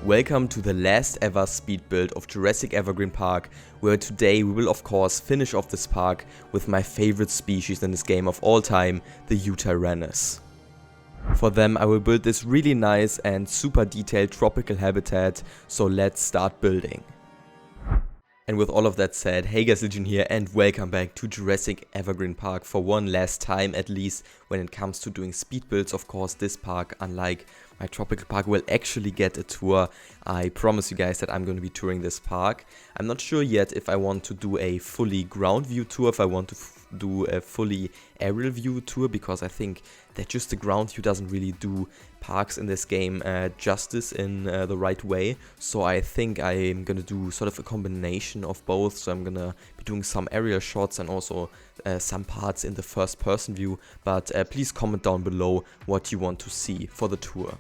Welcome to the last ever speed build of Jurassic Evergreen Park, where today we will of course finish off this park with my favorite species in this game of all time, the Yutyrannus. For them I will build this really nice and super detailed tropical habitat, so let's start building. And with all of that said, hey guys, Legion here and welcome back to Jurassic Evergreen Park for one last time, at least when it comes to doing speed builds. Of course, this park, unlike my tropical park, will actually get a tour. I promise you guys that I'm going to be touring this park. I'm not sure yet if I want to do a fully ground view tour, if I want to do a fully aerial view tour, because I think that just the ground view doesn't really do parks in this game justice in the right way. So I think I'm gonna do sort of a combination of both. So I'm gonna be doing some aerial shots and also some parts in the first person view, but please comment down below what you want to see for the tour.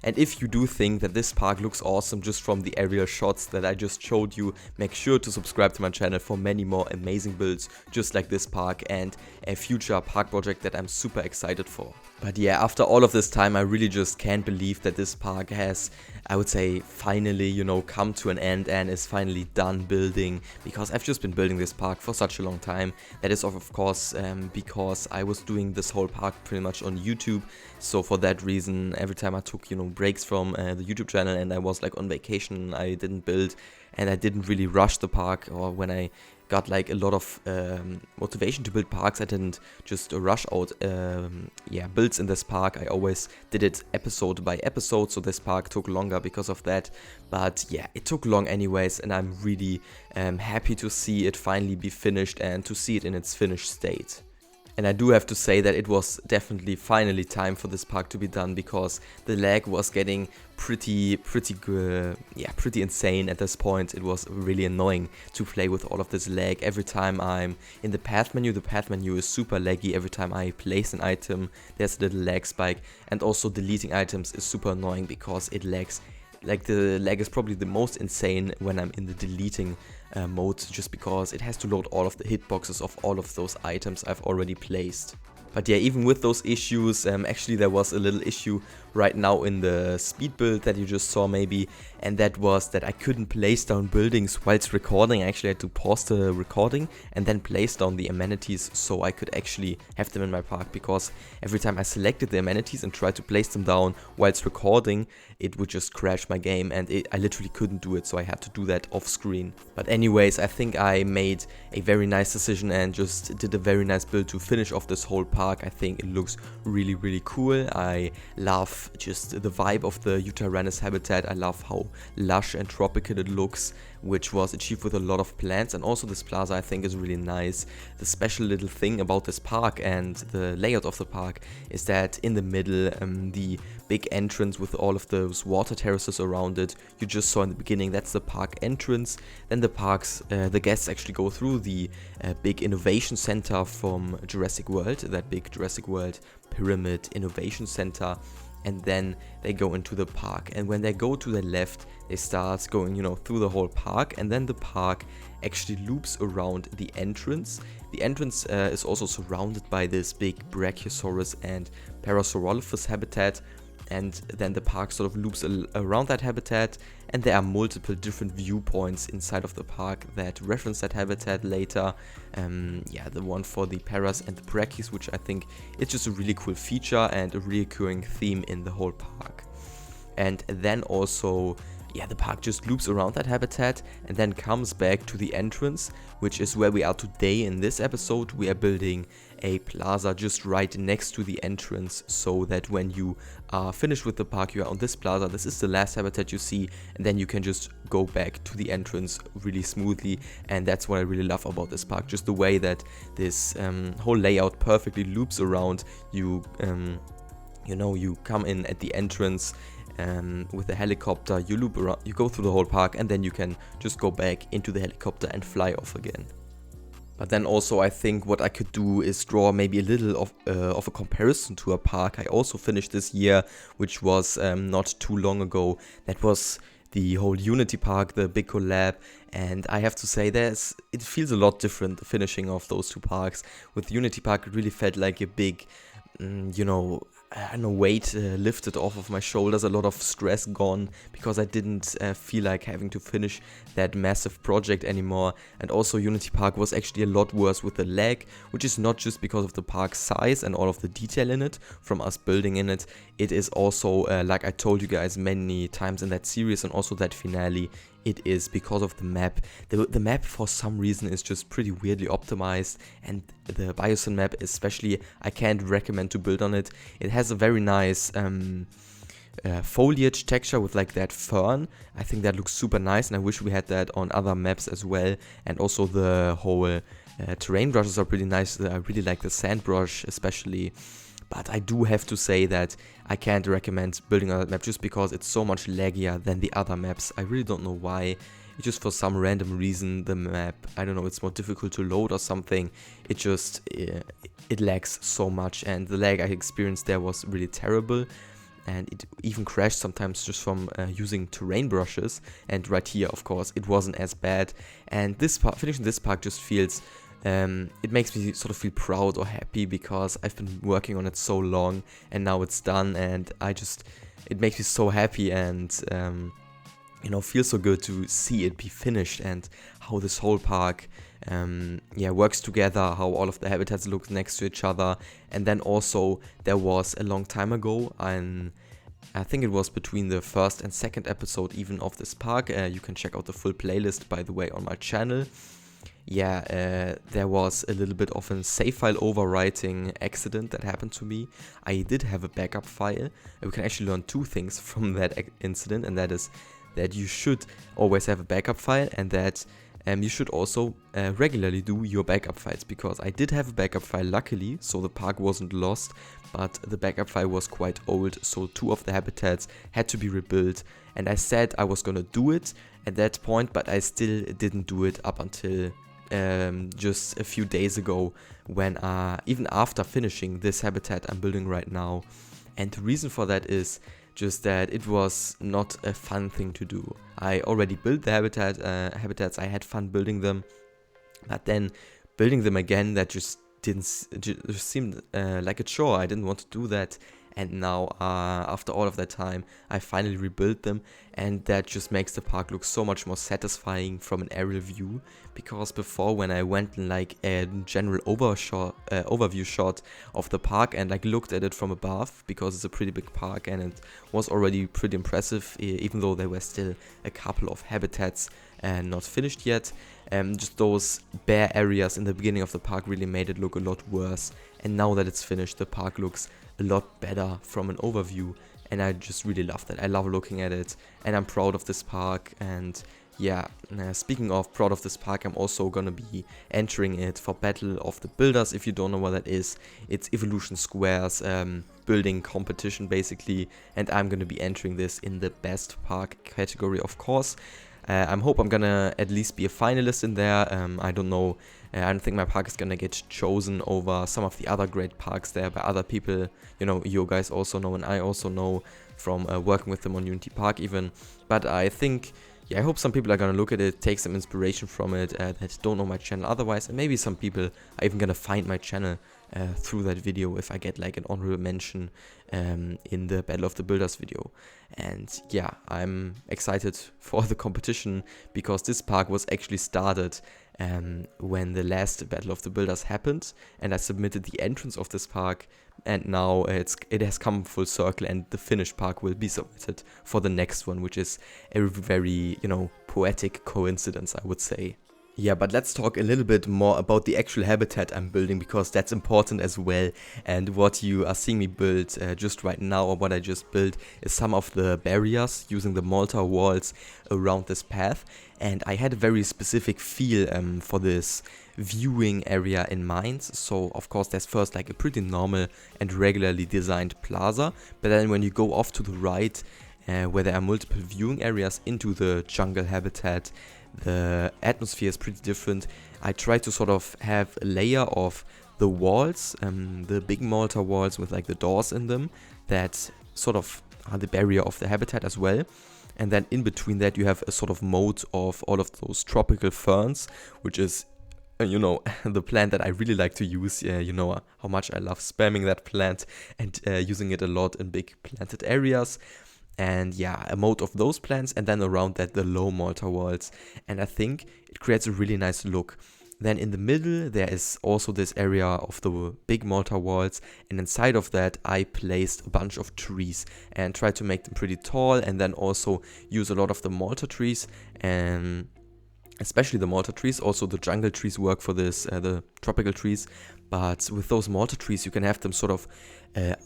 And if you do think that this park looks awesome just from the aerial shots that I just showed you, make sure to subscribe to my channel for many more amazing builds just like this park and a future park project that I'm super excited for. But yeah, after all of this time, I really just can't believe that this park has, I would say, finally, come to an end and is finally done building, because I've just been building this park for such a long time. That is of course because I was doing this whole park pretty much on YouTube. So for that reason, every time I took, breaks from the YouTube channel and I was like on vacation, I didn't build and I didn't really rush the park, or when I got like a lot of motivation to build parks, I didn't just rush out builds in this park. I always did it episode by episode, so this park took longer because of that. But yeah, it took long anyways, and I'm really happy to see it finally be finished and to see it in its finished state. And I do have to say that it was definitely finally time for this park to be done, because the lag was getting pretty insane at this point. It was really annoying to play with all of this lag. Every time I'm in the path menu is super laggy. Every time I place an item, there's a little lag spike, and also deleting items is super annoying because it lags. Like, the lag is probably the most insane when I'm in the deleting mode, just because it has to load all of the hitboxes of all of those items I've already placed. But yeah, even with those issues, actually there was a little issue right now in the speed build that you just saw maybe, and that was that I couldn't place down buildings whilst recording. I actually had to pause the recording and then place down the amenities so I could actually have them in my park, because every time I selected the amenities and tried to place them down whilst recording, it would just crash my game, and I literally couldn't do it, so I had to do that off screen. But anyways, I think I made a very nice decision and just did a very nice build to finish off this whole park. I think it looks really, really cool. I love just the vibe of the Yutyrannus habitat. I love how lush and tropical it looks, which was achieved with a lot of plants. And also this plaza I think is really nice. The special little thing about this park and the layout of the park is that in the middle, the big entrance with all of those water terraces around it, you just saw in the beginning, that's the park entrance. Then the guests actually go through the big innovation center from Jurassic World, that big Jurassic World pyramid innovation center, and then they go into the park. And when they go to the left, they start going through the whole park, and then the park actually loops around the entrance. The entrance is also surrounded by this big Brachiosaurus and Parasaurolophus habitat, and then the park sort of loops around that habitat, and there are multiple different viewpoints inside of the park that reference that habitat later. The one for the Paras and the Brachis, which I think is just a really cool feature and a recurring theme in the whole park. And then also, the park just loops around that habitat and then comes back to the entrance, which is where we are today. In this episode, we are building a plaza just right next to the entrance, so that when you are finished with the park, you are on this plaza. This is the last habitat you see, and then you can just go back to the entrance really smoothly. And that's what I really love about this park, just the way that this whole layout perfectly loops around. You come in at the entrance with the helicopter, you loop around, you go through the whole park, and then you can just go back into the helicopter and fly off again. But then also I think what I could do is draw maybe a little of a comparison to a park I also finished this year, which was not too long ago. That was the whole Unity Park, the big collab, and I have to say it feels a lot different, the finishing of those two parks. With Unity Park, it really felt like a big, I don't know, weight lifted off of my shoulders, a lot of stress gone, because I didn't feel like having to finish that massive project anymore. And also Unity Park was actually a lot worse with the lag, which is not just because of the park size and all of the detail in it from us building in it. It is also, like I told you guys many times in that series and also that finale, it is because of the map. The map for some reason is just pretty weirdly optimized, and the Biosyn map especially, I can't recommend to build on it. It has a very nice foliage texture with like that fern. I think that looks super nice, and I wish we had that on other maps as well. And also the whole terrain brushes are pretty nice. I really like the sand brush especially. But I do have to say that I can't recommend building on that map just because it's so much laggier than the other maps. I really don't know why. It's just for some random reason the map, I don't know, it's more difficult to load or something. It just, it lags so much, and the lag I experienced there was really terrible. And it even crashed sometimes just from using terrain brushes. And right here, of course, it wasn't as bad. And this part, finishing this part just feels... it makes me sort of feel proud or happy because I've been working on it so long and now it's done, and it makes me so happy, and you know, feels so good to see it be finished and how this whole park works together, how all of the habitats look next to each other. And then also there was a long time ago, I think it was between the first and second episode even of this park, you can check out the full playlist by the way on my channel. There was a little bit of a save file overwriting accident that happened to me. I did have a backup file. We can actually learn two things from that incident, and that is that you should always have a backup file, and that you should also regularly do your backup files, because I did have a backup file luckily, so the park wasn't lost, but the backup file was quite old, so 2 of the habitats had to be rebuilt, and I said I was gonna do it at that point, but I still didn't do it up until just a few days ago, when even after finishing this habitat I'm building right now. And the reason for that is just that it was not a fun thing to do. I already built the habitats, I had fun building them, but then building them again, that just seemed like a chore. I didn't want to do that. And now, after all of that time, I finally rebuilt them, and that just makes the park look so much more satisfying from an aerial view. Because before, when I went in like a general overview shot of the park and like looked at it from above, because it's a pretty big park and it was already pretty impressive, even though there were still a couple of habitats not finished yet. Just those bare areas in the beginning of the park really made it look a lot worse. And now that it's finished, the park looks a lot better from an overview, and I just really love that. I love looking at it, and I'm proud of this park. And yeah, speaking of proud of this park, I'm also gonna be entering it for Battle of the Builders. If you don't know what that is, it's Evolution Square's building competition basically, and I'm gonna be entering this in the best park category, of course. I hope I'm gonna at least be a finalist in there. I don't know. I don't think my park is gonna get chosen over some of the other great parks there by other people. You know, you guys also know, and I also know from working with them on Unity Park even. But I think, yeah, I hope some people are gonna look at it, take some inspiration from it, that don't know my channel otherwise. And maybe some people are even gonna find my channel through that video if I get like an honorable mention in the Battle of the Builders video. And yeah, I'm excited for the competition, because this park was actually started when the last Battle of the Builders happened, and I submitted the entrance of this park, and now it has come full circle, and the finished park will be submitted for the next one, which is a very, you know, poetic coincidence, I would say. Yeah, but let's talk a little bit more about the actual habitat I'm building, because that's important as well. And what you are seeing me build just right now, or what I just built, is some of the barriers using the mortar walls around this path. And I had a very specific feel for this viewing area in mind. So of course there's first like a pretty normal and regularly designed plaza, but then when you go off to the right, where there are multiple viewing areas into the jungle habitat, the atmosphere is pretty different. I try to sort of have a layer of the walls, the big mortar walls with like the doors in them, that sort of are the barrier of the habitat as well. And then in between that you have a sort of moat of all of those tropical ferns, which is you know, the plant that I really like to use. You know how much I love spamming that plant and using it a lot in big planted areas. And yeah, a mode of those plants, and then around that the low mortar walls. And I think it creates a really nice look. Then in the middle there is also this area of the big mortar walls, and inside of that I placed a bunch of trees and tried to make them pretty tall, and then also use a lot of the mortar trees, and especially the mortar trees. Also the jungle trees work for this, the tropical trees, but with those mortar trees you can have them sort of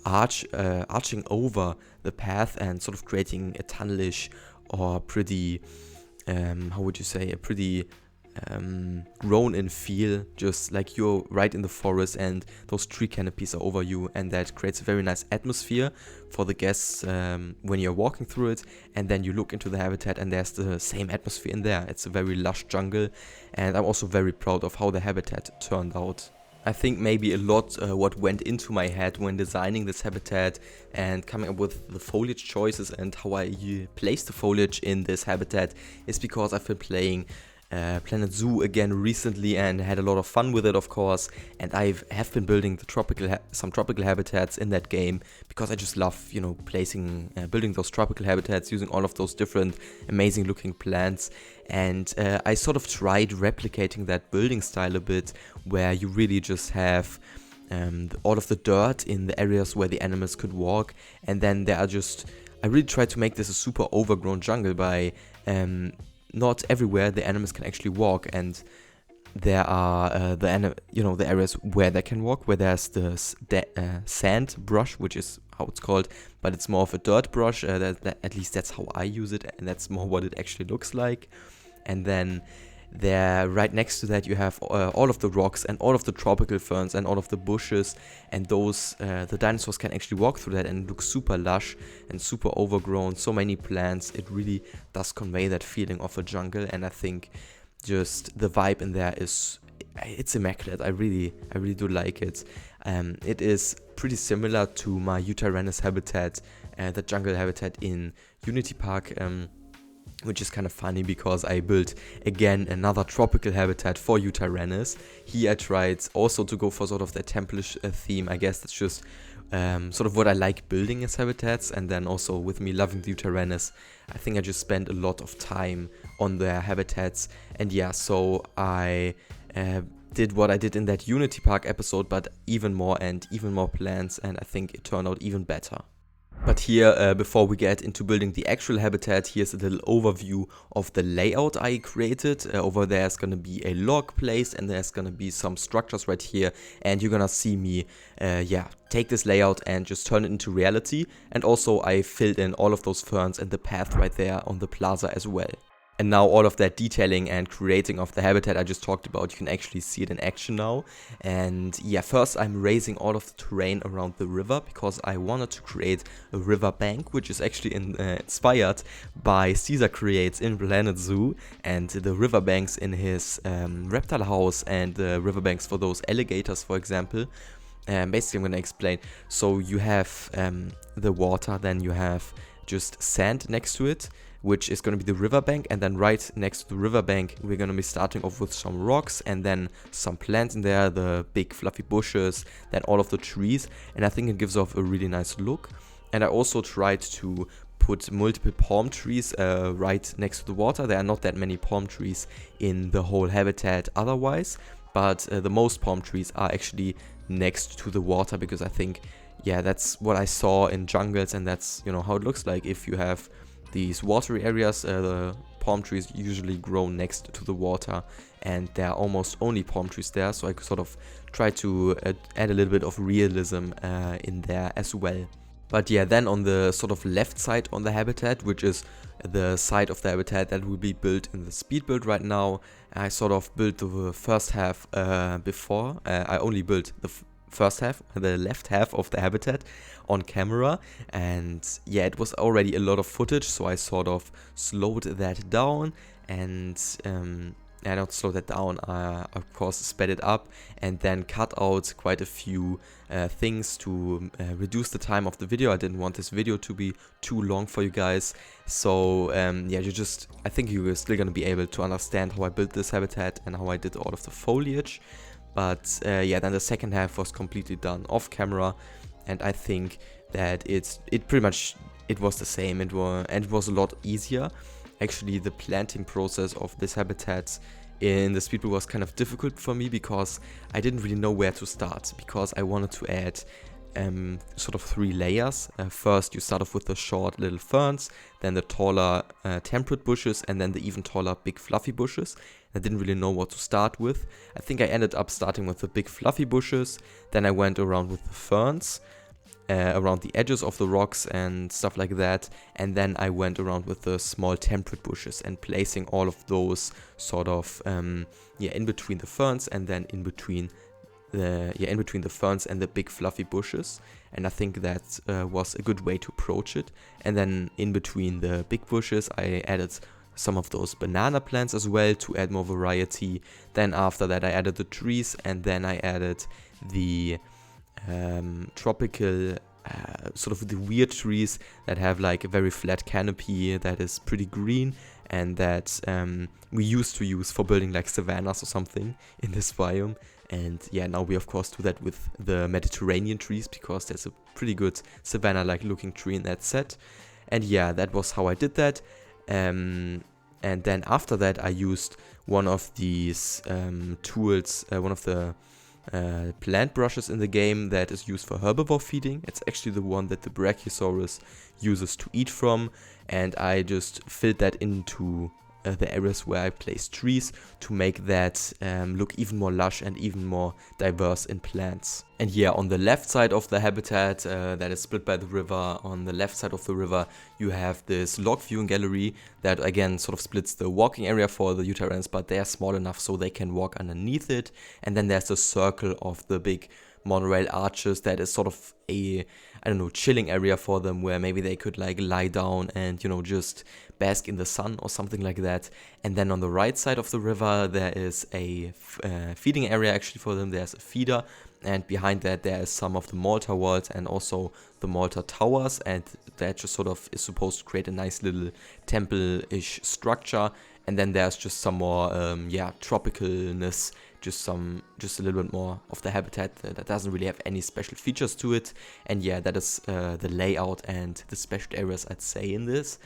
arching over the path and sort of creating a tunnelish or pretty, how would you say, a pretty grown in feel, just like you're right in the forest and those tree canopies are over you, and that creates a very nice atmosphere for the guests when you're walking through it. And then you look into the habitat and there's the same atmosphere in there. It's a very lush jungle, and I'm also very proud of how the habitat turned out. I think maybe a lot what went into my head when designing this habitat and coming up with the foliage choices and how I place the foliage in this habitat is because I've been playing Planet Zoo again recently and had a lot of fun with it, of course, and I have been building the some tropical habitats in that game because I just love, you know, building those tropical habitats using all of those different amazing looking plants. And I sort of tried replicating that building style a bit, where you really just have all of the dirt in the areas where the animals could walk, and then I really tried to make this a super overgrown jungle by not everywhere the animals can actually walk, and there are the areas where they can walk, where there's the sand brush, which is how it's called, but it's more of a dirt brush. At least that's how I use it, and that's more what it actually looks like. And then there, right next to that, you have all of the rocks and all of the tropical ferns and all of the bushes, and the dinosaurs can actually walk through that, and it looks super lush and super overgrown. So many plants. It really does convey that feeling of a jungle, and I think just the vibe in there it's immaculate. I really do like it. It is pretty similar to my Yutyrannus habitat, the jungle habitat in Unity Park. Which is kind of funny because I built again another tropical habitat for Yutyrannus. Here I tried also to go for sort of the temple-ish theme. I guess that's just sort of what I like building as habitats, and then also with me loving the Yutyrannus, I think I just spent a lot of time on their habitats. And yeah, so I did what I did in that Unity Park episode, but even more plants, and I think it turned out even better. But here, before we get into building the actual habitat, here's a little overview of the layout I created. Over there is going to be a log placed, and there's going to be some structures right here, and you're going to see me take this layout and just turn it into reality. And also I filled in all of those ferns and the path right there on the plaza as well. And now all of that detailing and creating of the habitat I just talked about, you can actually see it in action now. And yeah, first I'm raising all of the terrain around the river because I wanted to create a river bank, which is actually inspired by Caesar Creates in Planet Zoo, and the river banks in his reptile house, and the river banks for those alligators, for example. Basically I'm going to explain. So you have the water, then you have just sand next to it, which is going to be the riverbank, and then right next to the riverbank we're going to be starting off with some rocks and then some plants in there, the big fluffy bushes, then all of the trees, and I think it gives off a really nice look. And I also tried to put multiple palm trees right next to the water. There are not that many palm trees in the whole habitat otherwise, but the most palm trees are actually next to the water, because I think, yeah, that's what I saw in jungles, and that's, you know, how it looks like if you have these watery areas. The palm trees usually grow next to the water, and there are almost only palm trees there, so I could sort of try to add a little bit of realism in there as well. But yeah, then on the sort of left side on the habitat, which is the side of the habitat that will be built in the speed build right now, I sort of built the first half before. I only built the first half, the left half of the habitat on camera, and yeah, it was already a lot of footage, so I sort of slowed that down, and I don't slow that down, of course sped it up and then cut out quite a few things to reduce the time of the video. I didn't want this video to be too long for you guys. So yeah, I think you're still gonna be able to understand how I built this habitat and how I did all of the foliage. But yeah, then the second half was completely done off camera, and I think that it was the same. It was a lot easier. Actually, the planting process of this habitat in the speedbuild was kind of difficult for me because I didn't really know where to start, because I wanted to add sort of 3 layers. First, you start off with the short little ferns, then the taller temperate bushes, and then the even taller big fluffy bushes. I didn't really know what to start with. I think I ended up starting with the big fluffy bushes, then I went around with the ferns, around the edges of the rocks and stuff like that, and then I went around with the small temperate bushes and placing all of those sort of yeah, in between the ferns, and then in between the ferns and the big fluffy bushes. And I think that was a good way to approach it. And then in between the big bushes I added some of those banana plants as well to add more variety. Then after that I added the trees, and then I added the tropical sort of the weird trees that have like a very flat canopy that is pretty green, and that we used to use for building like savannas or something in this biome. And yeah, now we of course do that with the Mediterranean trees, because there's a pretty good savanna-like looking tree in that set. And yeah, that was how I did that. And then after that I used one of these tools, one of the plant brushes in the game that is used for herbivore feeding. It's actually the one that the Brachiosaurus uses to eat from, and I just filled that into the areas where I placed trees to make that look even more lush and even more diverse in plants. And yeah, on the left side of the habitat that is split by the river, on the left side of the river you have this log viewing gallery that again sort of splits the walking area for the Yutyrannus, but they are small enough so they can walk underneath it. And then there's a circle of the big monorail arches that is sort of a, I don't know, chilling area for them, where maybe they could like lie down and, you know, just bask in the sun or something like that. And then on the right side of the river there is a feeding area actually for them. There's a feeder, and behind that there is some of the Malta walls and also the Malta towers, and that just sort of is supposed to create a nice little temple-ish structure. And then there's just some more yeah, tropicalness, just a little bit more of the habitat that doesn't really have any special features to it. And yeah, that is the layout and the special areas I'd say in this.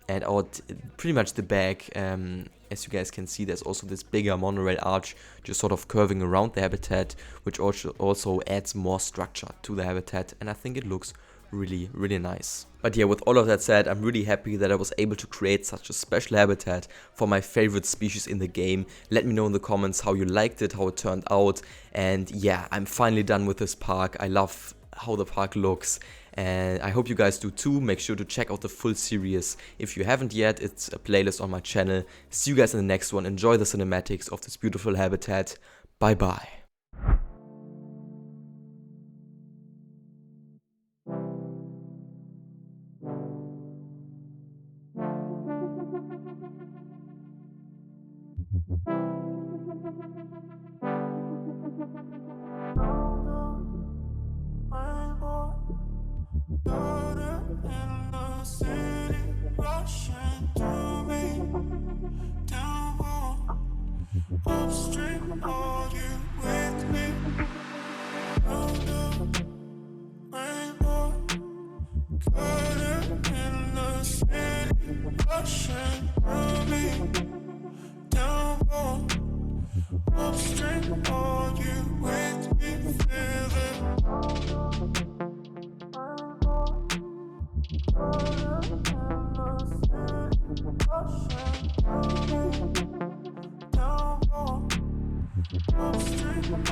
And out pretty much the back, as you guys can see, there's also this bigger monorail arch just sort of curving around the habitat, which also adds more structure to the habitat, and I think it looks really, really nice. But yeah, with all of that said, I'm really happy that I was able to create such a special habitat for my favorite species in the game. Let me know in the comments how you liked it, how it turned out. And yeah, I'm finally done with this park. I love how the park looks, and I hope you guys do too. Make sure to check out the full series if you haven't yet. It's a playlist on my channel. See you guys in the next one. Enjoy the cinematics of this beautiful habitat. Bye bye. Upstream, are you with me? Round up, rainbow, glitter in the city, rushing through me. Downpour, upstream, are you with me? Feeling rainbow, glitter in the city, rushing through me. Upstream,